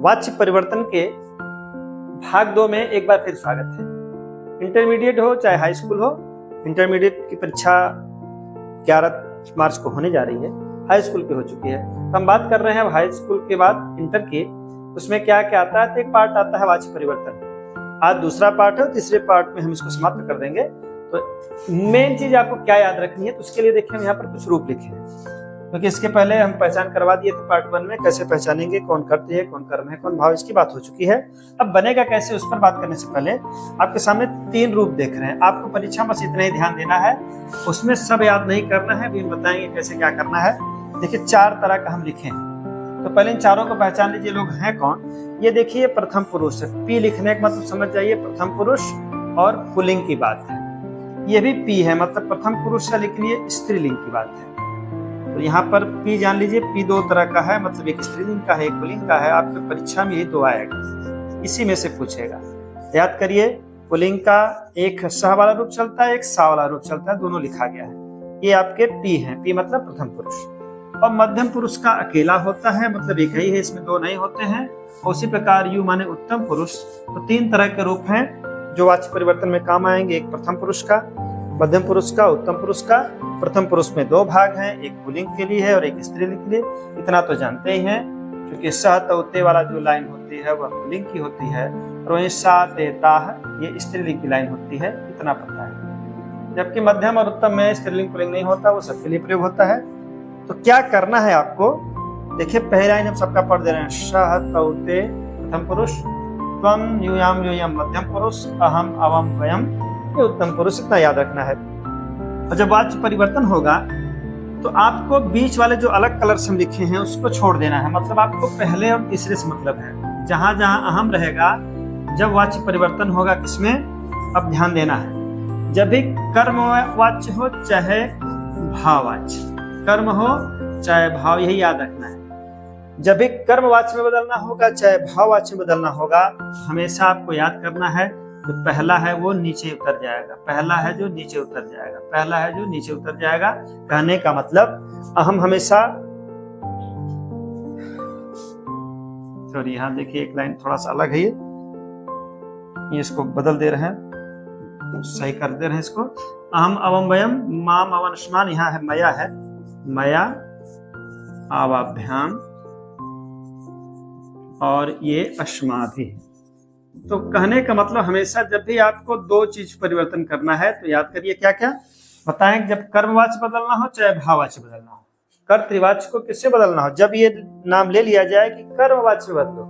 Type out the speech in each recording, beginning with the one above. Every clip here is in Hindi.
वाच्य परिवर्तन के भाग 2 में एक बार फिर स्वागत है। इंटरमीडिएट हो चाहे हाई स्कूल हो, इंटरमीडिएट की परीक्षा 11 मार्च को होने जा रही है, हाई स्कूल की हो चुकी है। तो हम बात कर रहे हैं हाई स्कूल के बाद इंटर की, उसमें क्या क्या आता है। तो एक पार्ट आता है वाच्य परिवर्तन, आज दूसरा पार्ट है, तीसरे पार्ट में हम इसको समाप्त कर देंगे। तो मेन चीज आपको क्या याद रखनी है, तो उसके लिए देखिए हम यहाँ पर कुछ रूप लिखे हैं, क्योंकि इसके पहले हम पहचान करवा दिए थे पार्ट 1 में, कैसे पहचानेंगे कौन कर्ता है, कौन कर्म है, कौन भाव, इसकी बात हो चुकी है। अब बनेगा कैसे, उस पर बात करने से पहले आपके सामने 3 रूप देख रहे हैं। आपको परीक्षा में बस इतना ही ध्यान देना है, उसमें सब याद नहीं करना है, भी बताएंगे कैसे क्या करना है। देखिए 4 तरह का हम लिखे हैं, तो पहले इन चारों को पहचान लीजिए, लोग हैं कौन। ये देखिए प्रथम पुरुष है, पी लिखने का मतलब समझ जाइए प्रथम पुरुष और पुल्लिंग की बात है। ये भी पी है, मतलब प्रथम पुरुष है, लेकिन ये स्त्रीलिंग की बात है। तो यहाँ पर पी जान लीजिए, पी 2 तरह का है, मतलब एक स्त्रीलिंग का है, एक पुल्लिंग का है। आपके परीक्षा में ये 2 आएगा, इसी में से पूछेगा। याद करिए, पुल्लिंग का एक स वाला रूप चलता है, एक सा वाला रूप चलता है, दोनों लिखा गया है। ये आपके पी है, पी मतलब प्रथम पुरुष। और मध्यम पुरुष का अकेला होता है, मतलब एक ही है, इसमें 2 नहीं होते हैं। उसी प्रकार यू माने उत्तम पुरुष। तो 3 तरह के रूप हैं जो वाच्य परिवर्तन में काम आएंगे, एक प्रथम पुरुष का, मध्यम पुरुष का, उत्तम पुरुष का। प्रथम पुरुष में 2 भाग हैं, एक पुल्लिंग के लिए है और एक स्त्रीलिंग के लिए। इतना तो जानते ही हैं, क्योंकि सह तौते वाला जो लाइन होती है वह पुल्लिंग की होती है, और वहीं सा ते ताह ये स्त्रीलिंग की लाइन होती है, इतना पता है। जबकि मध्यम और उत्तम में स्त्रीलिंग पुल्लिंग नहीं होता, वो सबके लिए प्रयोग होता है। तो क्या करना है आपको, देखिए पहली लाइन हम सबका पढ़ दे रहे हैं। सह तौते प्रथम पुरुष, त्वम यूयाम यूयम मध्यम पुरुष, अहम अवम वयम ये उत्तम पुरुष, इतना याद रखना है। और जब वाच्य परिवर्तन होगा तो आपको बीच वाले जो अलग कलर से हम लिखे हैं उसको छोड़ देना है, मतलब आपको पहले और तीसरे से मतलब है। जहां जहां अहम रहेगा जब वाच्य परिवर्तन होगा किसमें, अब ध्यान देना है। जब भी कर्म वाच्य हो चाहे भाववाच्य, कर्म हो चाहे भाव, यही याद रखना है। जब भी कर्म वाच्य में बदलना होगा चाहे भाव वाच्य में बदलना होगा, हमेशा आपको याद करना है जो पहला है वो नीचे उतर जाएगा, पहला है जो नीचे उतर जाएगा, पहला है जो नीचे उतर जाएगा। कहने का मतलब अहम हमेशा, सॉरी यहाँ देखिए एक लाइन थोड़ा सा अलग है, ये इसको बदल दे रहे हैं, सही कर दे रहे हैं इसको। अहम अवम वयम माम अवनश्मान, यहाँ है मया, है मया आवाभ्याम, और ये अस्माभि। तो कहने का मतलब हमेशा जब भी आपको 2 चीज परिवर्तन करना है तो याद करिए क्या क्या बताएं। जब कर्मवाच्य बदलना हो चाहे भाववाच्य बदलना हो, कर्तृवाच्य को किससे बदलना हो, जब ये नाम ले लिया जाए कि कर्मवाच्य में बदलो,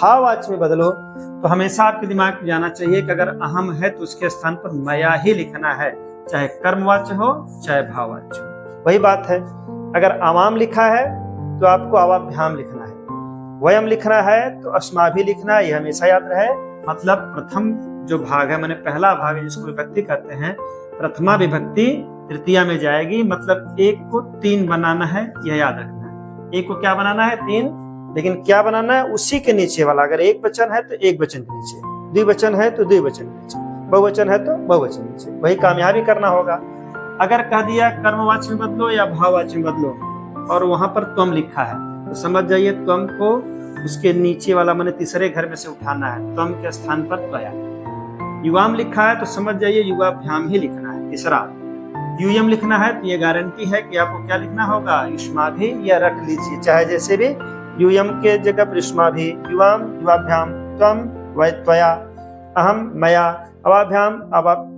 भाववाच्य में बदलो, तो हमेशा आपके दिमाग में जाना चाहिए कि अगर अहम है तो उसके स्थान पर मया ही लिखना है, चाहे कर्मवाच्य हो चाहे भाववाच्य हो। वही बात है, अगर अवाम लिखा है तो आपको अवाभ्याम लिखना है, वयम लिखना है तो अस्माभि लिखना है, ये हमेशा याद रहे। मतलब प्रथम जो भाग है, माने पहला भाग है जिसको विभक्ति कहते हैं, प्रथमा विभक्ति तृतीया में जाएगी, मतलब 1 को 3 बनाना है, यह याद रखना है। 1 को क्या बनाना है, 3, लेकिन क्या बनाना है, उसी के नीचे वाला। अगर एक वचन है तो एक वचन के नीचे, द्विवचन है तो द्विवचन के नीचे, बहुवचन है तो बहुवचन नीचे। वही काम यहाँ भी करना होगा। अगर कह दिया कर्मवाच्य में बदलो या भाववाच्य में बदलो और वहां पर त्वम लिखा है, तो समझ जाइए त्वम को उसके नीचे वाला माने तीसरे घर में से उठाना है, त्वम के स्थान पर त्वया। युवाम लिखा है तो समझ जाइए युवाभ्याम ही लिखना है, तीसरा। यूयम लिखना है तो ये गारंटी है कि आपको क्या लिखना होगा, युष्माभि, या रख लीजिए चाहे जैसे भी। यूयम के जगह पर युष्माभि, युवाम युवाभ्याम, त्वम वै त्वया, अहम मया अवाभ्याम,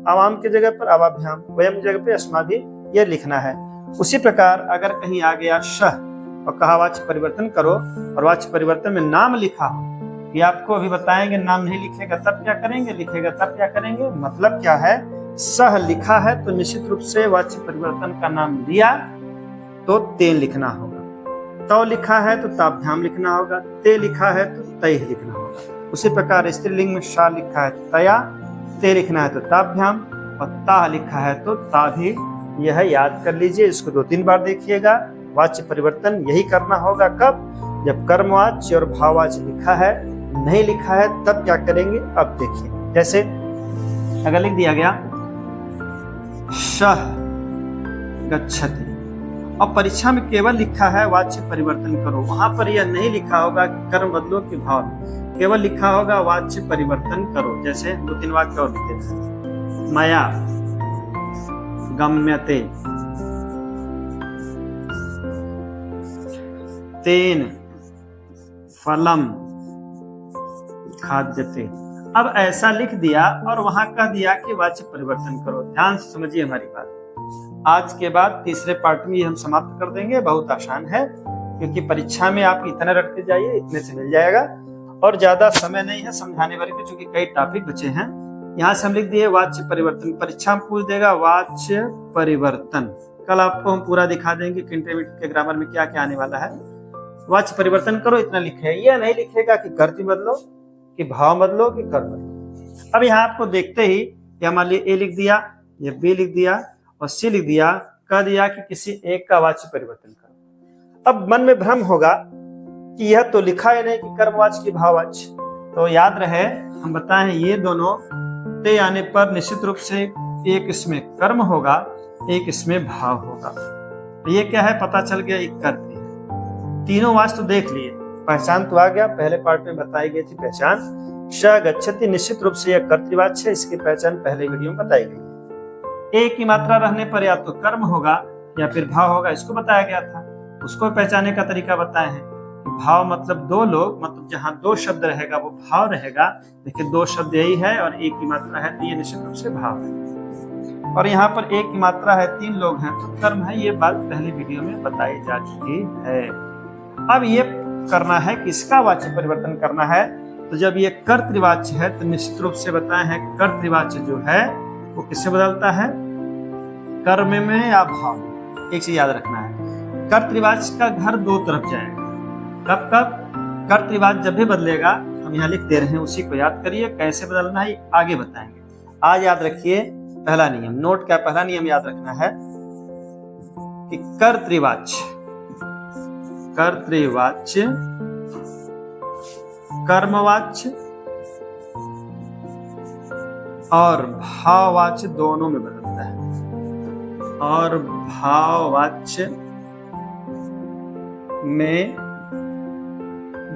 अवाम के जगह पर अवाभ्याम, वयम की जगह पर अस्माभि, ये लिखना है। उसी प्रकार अगर कहीं आ गया शह और कहा वाच्य परिवर्तन करो, और वाच्य परिवर्तन में नाम लिखा हो, ये आपको अभी बताएंगे। नाम नहीं लिखेगा तब क्या करेंगे, लिखेगा तब क्या करेंगे। मतलब क्या है, सह लिखा है तो निश्चित रूप से वाच्य परिवर्तन का नाम लिया तो ते लिखना होगा, तो लिखा है तो ताभ्याम लिखना होगा, ते लिखा है तो तय लिखना होगा। उसी प्रकार स्त्रीलिंग में शा लिखा है तो तया, ते लिखना है तो ताभ्याम, और ता लिखा है तो ताभी। यह याद कर लीजिए, इसको 2-3 बार देखिएगा। वाच्य परिवर्तन यही करना होगा कब, जब कर्मवाच्य और भाववाच्य लिखा है, नहीं लिखा है तब क्या करेंगे। अब देखिए, जैसे अगर लिख दिया गया शह गच्छति, और परीक्षा में केवल लिखा है वाच्य परिवर्तन करो, वहां पर यह नहीं लिखा होगा कि कर्म बदलो कि भाव, केवल लिखा होगा वाच्य परिवर्तन करो। जैसे 2-3 वाक्य और लिखते हैं, मया गम्यते, तेन फलम खाद्यते। अब ऐसा लिख दिया और वहां कह दिया कि वाच्य परिवर्तन करो। ध्यान से समझिए हमारी बात। आज के बाद तीसरे पार्ट में ये हम समाप्त कर देंगे। बहुत आसान है, क्योंकि परीक्षा में आप इतना रटते जाइए, इतने से मिल जाएगा और ज्यादा समय नहीं है समझाने वाले के, चूंकि कई टॉपिक बचे हैं। यहाँ से हम लिख दिए वाच्य परिवर्तन। परीक्षा में पूछ देगा वाच्य परिवर्तन। कल आपको हम पूरा दिखा देंगे कि इंटरमीडिएट के ग्रामर में क्या क्या आने वाला है। वाच्य परिवर्तन करो इतना लिखे, यह नहीं लिखेगा कि कर्तृ बदलो कि भाव बदलो कि कर्म बदलो। अब यहाँ आपको देखते ही कि मान लिया ए लिख दिया, ये बी लिख दिया और सी लिख दिया, कह दिया कि किसी एक का वाच्य परिवर्तन करो। अब मन में भ्रम होगा कि यह तो लिखा है नहीं कि कर्मवाच्य की भाववाच्य। तो याद रहे हम बताएं, ये दोनों ते आने पर निश्चित रूप से एक इसमें कर्म होगा, एक इसमें भाव होगा। तो ये क्या है पता चल गया, एक कर्तृ है। तीनों वाच्य तो देख लिए, पहचान तो आ गया, पहले पार्ट में बताई गई थी पहचान। श गच्छति निश्चित रूप से यह कर्तृवाच्य है, इसकी पहचान पहले वीडियो में बताई गई। एक की मात्रा रहने पर या तो कर्म होगा या फिर भाव होगा, इसको बताया गया था। उसको पहचाने का तरीका बताए हैं। भाव मतलब दो लोग, मतलब जहां दो शब्द रहेगा वो भाव रहेगा। देखिए 2 शब्द यही है और एक की मात्रा है तो ये निश्चित रूप से भाव है। और यहाँ पर एक की मात्रा है, 3 लोग हैं तो कर्म है। ये बात पहली वीडियो में बताई जा चुकी है। अब ये करना है, किसका वाच्य परिवर्तन करना है, तो जब ये कर्तृवाच्य है तो निश्चित रूप से बताए हैं कर्तृवाच्य जो है वो किससे बदलता है, कर्म में या भाव में। एक चीज याद रखना है, कर्तृवाच्य का घर 2 तरफ जाएगा। कब कब कर्तृवाच्य जब भी बदलेगा, हम यहाँ लिख दे रहे हैं, उसी को याद करिए। कैसे बदलना है आगे बताएंगे। आज याद रखिए पहला नियम, नोट क्या पहला नियम याद रखना है कि कर्तृवाच्य कर्मवाच्य और भाववाच्य दोनों में बदलता है, और भाववाच्य में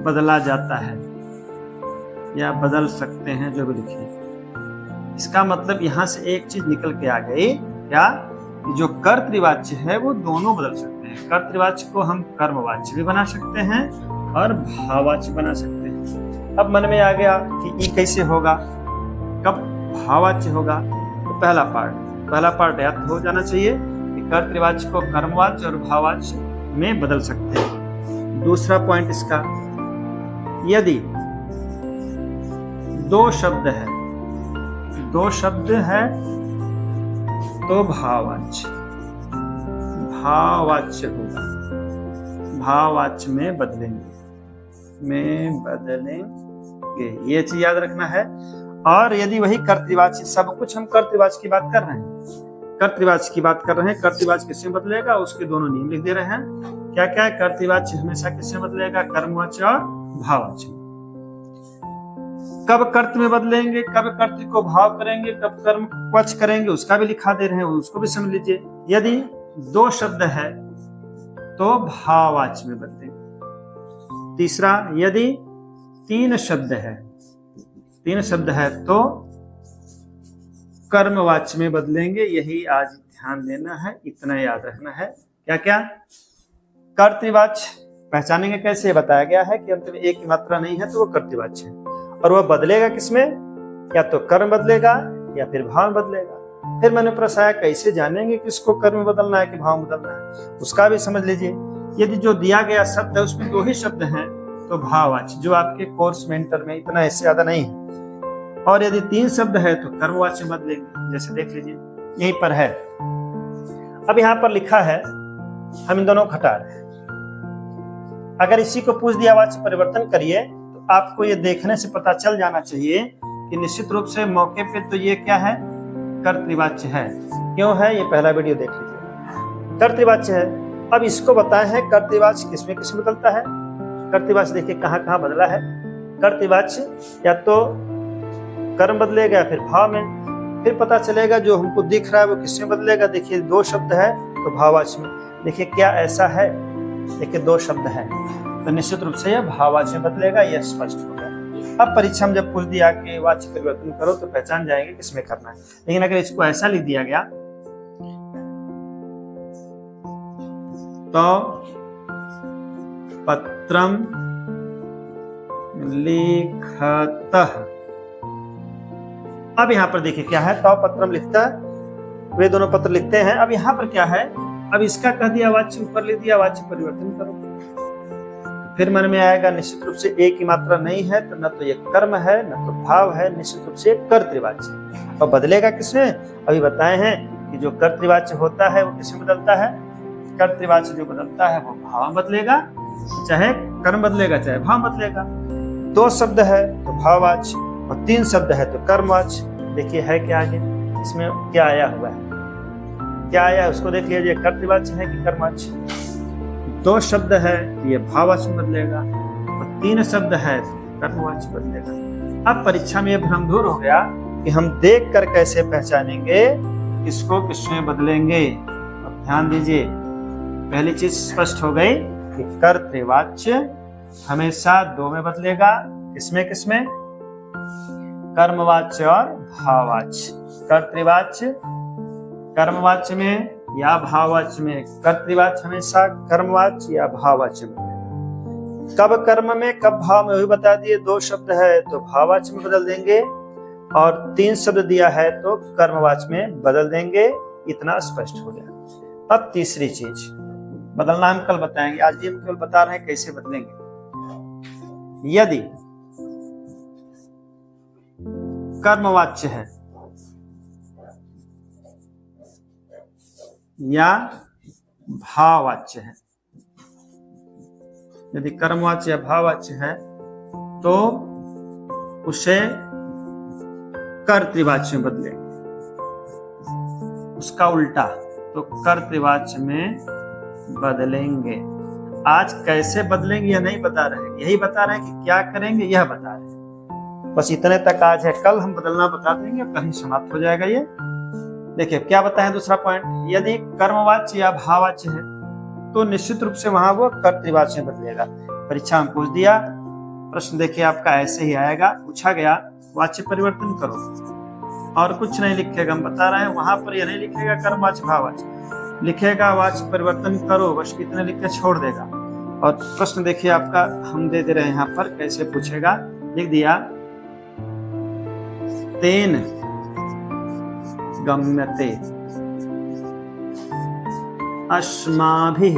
बदला जाता है या बदल सकते हैं, जो भी लिखे। इसका मतलब यहां से एक चीज निकल के आ गई, क्या, जो कर्तृवाच्य है वो दोनों बदल सकते हैं। कर्तृवाच्य को हम कर्मवाच्य भी बना सकते हैं और भाववाच्य बना सकते हैं। अब मन में आ गया कि ये कैसे होगा, कब भाववाच्य होगा। तो पहला पार्ट याद हो जाना चाहिए कि कर्तृवाच्य को कर्मवाच्य और भाववाच्य में बदल सकते हैं। दूसरा पॉइंट इसका, यदि 2 शब्द है तो भाववाच्य होगा, भाववाच्य में बदलेंगे। ये चीज याद रखना है। और यदि वही कर्तृवाच्य, सब कुछ हम कर्तृवाच्य की बात कर रहे हैं, कर्तृवाच्य किससे बदलेगा, उसके दोनों नियम लिख दे रहे हैं। क्या क्या है, कर्तृवाच्य हमेशा किससे बदलेगा, कर्मवाच्य और भाववाच्य। कब कर्तृ में बदलेंगे, कब कर्तृ को भाव करेंगे, कब कर्मवाच्य करेंगे, उसका भी लिखा दे रहे हैं, उसको भी समझ लीजिए। यदि 2 शब्द है तो भाववाच्य में बदलेंगे। तीसरा, यदि 3 शब्द है तो कर्मवाच्य में बदलेंगे। यही आज ध्यान देना है, इतना याद रखना है। क्या क्या, कर्तृवाच्य पहचानेंगे कैसे, बताया गया है कि अंत में एक की मात्रा नहीं है तो वो कर्तृवाच्य है, और वह बदलेगा किसमें, या तो कर्म बदलेगा या फिर भाव बदलेगा। फिर मैंने प्रश्न आया कैसे जानेंगे किसको कर्म बदलना है कि भाव बदलना है, उसका भी समझ लीजिए। यदि जो दिया गया शब्द है उसमें 2 ही शब्द हैं तो भाववाच्य, जो आपके कोर्स में इंटर में इतना इससे ज्यादा नहीं है। और यदि 3 शब्द है तो कर्मवाच्य बदलेंगे, जैसे देख लीजिए यहीं पर है। अब यहाँ पर लिखा है, हम इन दोनों को हटा रहे हैं। अगर इसी को पूछ दिया वाच्य परिवर्तन करिए तो आपको ये देखने से पता चल जाना चाहिए कि निश्चित रूप से मौके पे तो ये क्या है, कर्तृवाच्य है। क्यों है, ये पहला वीडियो देख लीजिए, कर्तृवाच्य है। अब इसको बताए हैं कर्तृवाच्य किसमें किसमें बदलता है। कर्तृवाच्य देखिए कहाँ कहाँ बदला है। कर्तृवाच्य या तो कर्म बदलेगा या फिर भाव में। फिर पता चलेगा जो हमको दिख रहा है वो किसमें बदलेगा। देखिए 2 शब्द है तो भाववाच्य में। देखिए क्या ऐसा है, देखिए दो शब्द है तो निश्चित रूप से यह भाववाच्य में बदलेगा, यह स्पष्ट हो गया। अब परीक्षा में जब पूछ दिया कि वाच्य परिवर्तन करो तो पहचान जाएंगे किसमें करना है। लेकिन अगर इसको ऐसा लिख दिया गया तो पत्रम लिखतः, अब यहां पर देखिए क्या है, तो पत्रम लिखता है, वे दोनों पत्र लिखते हैं। अब यहां पर क्या है, अब इसका कह दिया वाच्य, ऊपर लिख दिया वाच्य परिवर्तन करो, फिर मन में आएगा निश्चित रूप से एक की मात्रा नहीं है तो न तो ये कर्म है न तो भाव है, निश्चित रूप से कर्तृवाच्य। और बदलेगा किसमें, अभी बताए हैं कि जो कर्तृवाच्य होता है वो किसमें बदलता है, कर्तृवाच्य जो बदलता है वो भाव बदलेगा, चाहे कर्म बदलेगा चाहे भाव बदलेगा। दो शब्द है तो भाववाच्य और तीन शब्द है तो कर्मवाच्य। देखिए है क्या आगे, इसमें क्या आया हुआ है, क्या आया है उसको देख लीजिए, कर्तृवाच्य है कि कर्मवाच्य। दो शब्द है तो ये भाववाच्य बदलेगा और तीन शब्द है तो कर्मवाच्य बदलेगा। अब परीक्षा में ये भ्रम दूर हो गया कि हम देख कर कैसे पहचानेंगे किसको किसमें बदलेंगे। अब ध्यान दीजिए, पहली चीज स्पष्ट हो गई कि कर्तृवाच्य हमेशा दो में बदलेगा, किसमें किसमें, कर्मवाच्य और भाववाच्य। कर्तृवाच्य कर्मवाच्य में या भाववाच्य में, कर्तृवाच्य हमेशा कर्मवाच्य या भाववाच्य बदलेगा। कब कर्म में कब भाव में वही बता दिए। दो शब्द है तो भाववाच्य में बदल देंगे और तीन शब्द दिया है तो कर्मवाच्य में बदल देंगे, इतना स्पष्ट हो गया। अब तीसरी चीज बदलना हम कल बताएंगे, आज भी हम केवल बता रहे हैं कैसे बदलेंगे। यदि कर्मवाच्य है या भाववाच्य है, यदि कर्मवाच्य या भाववाच्य है तो उसे कर्तृवाच्य में बदलेंगे, उसका उल्टा तो कर्तृवाच्य में बदलेंगे। आज कैसे बदलेंगे यह नहीं बता रहे, यही बता रहे हैं कि क्या करेंगे यह बता रहे हैं। बस इतने तक आज है, कल हम बदलना बता देंगे और कहीं समाप्त हो जाएगा ये। देखिए क्या बताएं दूसरा पॉइंट, यदि कर्मवाच्य या भाववाच्य है तो निश्चित रूप से वहां वो कर्तृवाच्य में बदलेगा। परीक्षा में पूछ दिया, प्रश्न देखिए आपका ऐसे ही आएगा, पूछा गया वाच्य परिवर्तन करो और कुछ नहीं लिखेगा, हम बता रहे हैं वहां पर यह नहीं लिखेगा कर्मवाच्य भाववाच्य, लिखेगा वाच्य परिवर्तन करो, बस इतने लिख के छोड़ देगा। और प्रश्न देखिए आपका हम दे रहे हैं यहाँ पर, कैसे पूछेगा, लिख दिया तेन गम्यते अस्माभिः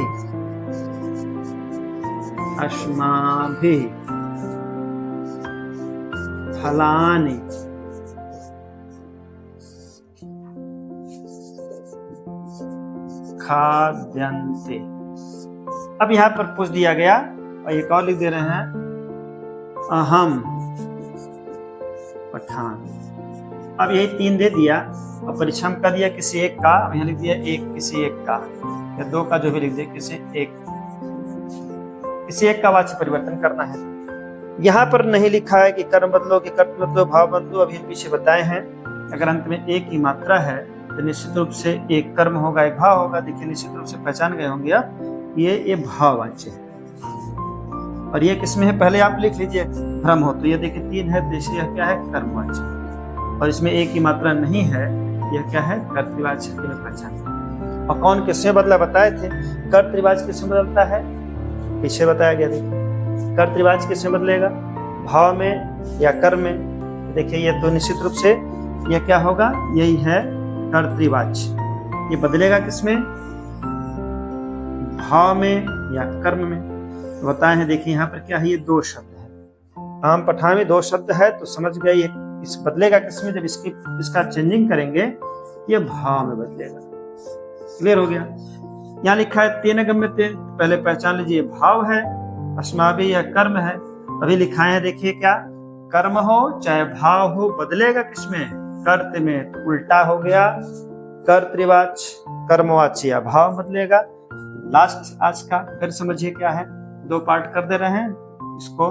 फलानि खाद्यन्ते। अब यहां पर पूछ दिया गया और एक और लिख दे रहे हैं अहम पठान। अब यही तीन दे दिया और परीक्षा में कर दिया किसी एक का, अब यहाँ लिख दिया एक किसी एक का या दो का, जो भी लिख दिया किसी एक का वाच्य परिवर्तन करना है। यहाँ पर नहीं लिखा है कि कर्म बदलो कि कर्म बदलो भाव बदलो, अभी हम पीछे बताए हैं। अगर अंत में एक ही मात्रा है तो निश्चित रूप से एक कर्म होगा एक भाव होगा। देखिए निश्चित रूप से पहचान गए होंगे आप, ये भाववाच्य है और ये किसमें है पहले आप लिख लीजिए, भ्रम हो तो ये देखिए तीन है तो इसलिए क्या है कर्मवाच्य, और इसमें एक ही मात्रा नहीं है, यह क्या है कर्तृवाच्य की पहचान। और कौन किसमें बदला बताए थे, कर्तृवाच्य किसमें बदलता है, पीछे बताया गया देखिए। कर्तृवाच्य किसमें बदलेगा, भाव में या कर्म में। देखिए ये तो निश्चित रूप से यह क्या होगा, यही है कर्तृवाच्य। ये बदलेगा किसमें, भाव में या कर्म में। तो बताए हैं देखिए यहाँ पर क्या है, ये दो शब्द है, आम पठान में दो शब्द है तो समझ गए ये इस बदलेगा किसमें, जब इसका चेंजिंग करेंगे ये भाव में बदलेगा। क्लियर हो गया। यहाँ लिखा है तेन गम्यते, पहले पहचान लीजिए भाव है, अस्माभिः या कर्म है। अभी लिखाए हैं देखिए क्या, कर्म हो चाहे भाव हो बदलेगा किसमें, कर्त में, तो उल्टा हो गया कर्तृवाच्य कर्मवाच्य या भाव बदलेगा। लास्ट आज का फिर समझिए क्या है, दो पार्ट कर दे रहे हैं, इसको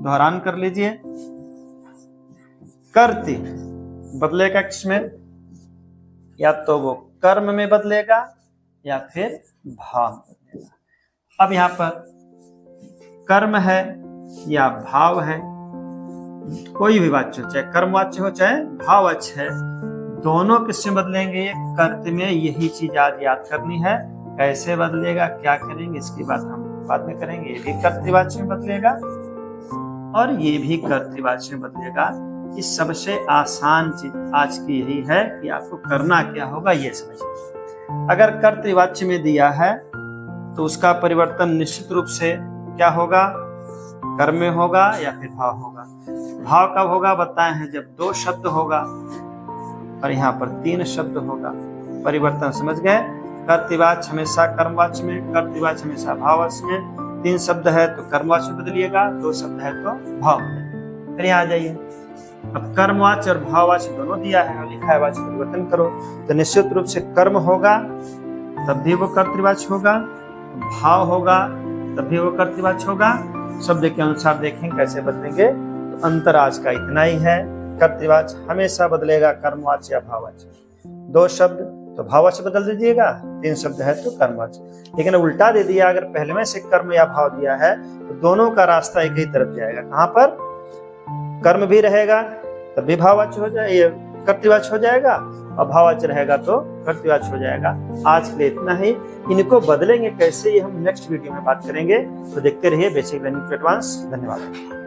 दोहरान कर लीजिए। कर्ति बदलेगा किसमें, या तो वो कर्म में बदलेगा या फिर भाव में बदलेगा। अब यहाँ पर कर्म है या भाव है, कोई भी वाच्य हो, चाहे कर्मवाच्य हो चाहे भाववाच्य है, दोनों किससे बदलेंगे? कर्त में। यही चीज आज याद करनी है। कैसे बदलेगा, क्या करेंगे, इसकी बात हम बाद में करेंगे। ये भी कर्तृवाच्य में बदलेगा और ये भी कर्तृवाच्य में बदलेगा। इस सबसे आसान चीज आज की यही है कि आपको करना क्या होगा ये समझिए। अगर कर्तृवाच्य में दिया है तो उसका परिवर्तन निश्चित रूप से क्या होगा? कर्म में होगा या फिर भाव होगा। भाव कब होगा बताए हैं? जब 2 शब्द होगा और यहाँ पर 3 शब्द होगा। परिवर्तन समझ गए? कर्तृवाच्य हमेशा कर्मवाच्य में, कर्तृवाच्य हमेशा भाववाच्य में। 3 शब्द है तो कर्मवाच्य में बदलिएगा, 2 शब्द है तो भाव में। फिर यहाँ आ जाइए। अब कर्मवाच्य और भाववाच्य दोनों दिया है और लिखा है वाच्य परिवर्तन करो, तो निश्चित रूप से कर्म होगा तब भी वो कर्तृवाच्य होगा, भाव होगा तब भी वो कर्तृवाच्य होगा। शब्द के अनुसार देखें कैसे बदलेंगे। तो अंतर आज का इतना ही है। कर्तृवाच्य हमेशा बदलेगा कर्मवाच्य या भाववाच्य। 2 शब्द तो भाववाच्य बदल दीजिएगा, 3 शब्द है तो कर्मवाच्य। लेकिन उल्टा दे दिया, अगर पहले में से कर्म या भाव दिया है तो दोनों का रास्ता एक ही तरफ जाएगा। कहाँ पर? कर्म भी रहेगा तब भी भाववाच्य हो जाएगा, ये कर्तृवाच्य हो जाएगा, और भाववाच्य रहेगा तो कर्तृवाच्य हो जाएगा। आज के लिए इतना ही। इनको बदलेंगे कैसे ये हम नेक्स्ट वीडियो में बात करेंगे, तो देखते रहिए बेसिक लर्निंग टू एडवांस। धन्यवाद।